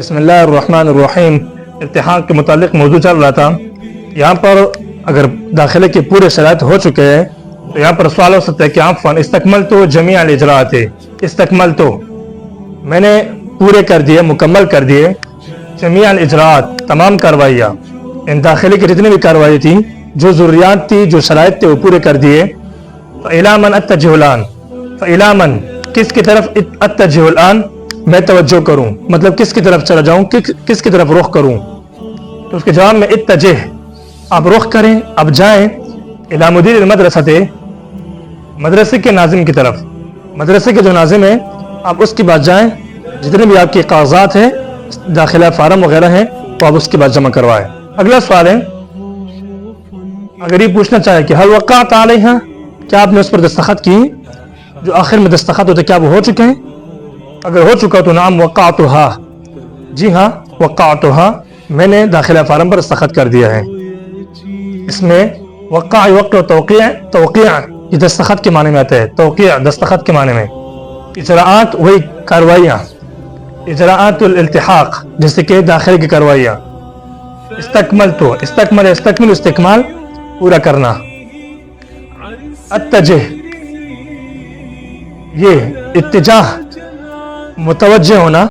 بسم اللہ الرحمن الرحیم. التحاق کے متعلق موضوع چل رہا تھا. یہاں پر اگر داخلے کے پورے شرائط ہو چکے ہیں تو یہاں پر سوال ہو سکتا ہے کہ عفواً استکملتو جمیع الاجراءات، استکملتو میں نے پورے کر دیے، مکمل کر دیے، جمیع الاجراءات تمام کاروائیاں، ان داخلے کی جتنی بھی کارروائی تھی، جو ضروریات تھی، جو شرائط تھے، وہ پورے کر دیے. فإلی من أتجه الآن، فإلی من کس کی طرف أتجه الآن میں توجہ کروں، مطلب کس کی طرف چلا جاؤں، کس کی طرف رخ کروں. تو اس کے جواب میں اتجہ، آپ رخ کریں، آپ جائیں الی مدیر المدرسۃ، مدرسے کے ناظم کی طرف، مدرسے کے جو ناظم ہیں آپ اس کے بعد جائیں، جتنے بھی آپ کے کاغذات ہیں، داخلہ فارم وغیرہ ہیں، تو آپ اس کے بعد جمع کروائیں. اگلا سوال ہے، اگر یہ پوچھنا چاہے کہ حل وقعت علیہا، کیا آپ نے اس پر دستخط کی، جو آخر میں دستخط ہوتے کیا وہ ہو چکے ہیں؟ اگر ہو چکا تو نعم وقعتہا، جی ہاں وقعتہا، میں نے داخلہ فارم پر دستخط کر دیا ہے. اس میں وقع وقت و توقیع، توقیع یہ دستخط کے معنی میں آتا ہے، توقیع دستخط کے معنی میں. اجراءات وہی کاروائیاں، اجراءات الالتحاق جیسے کہ داخلے کی کاروائیاں. استکملتو، استکمل استکمال پورا کرنا. اتجہ یہ اتجاہ متوجہ ہونا.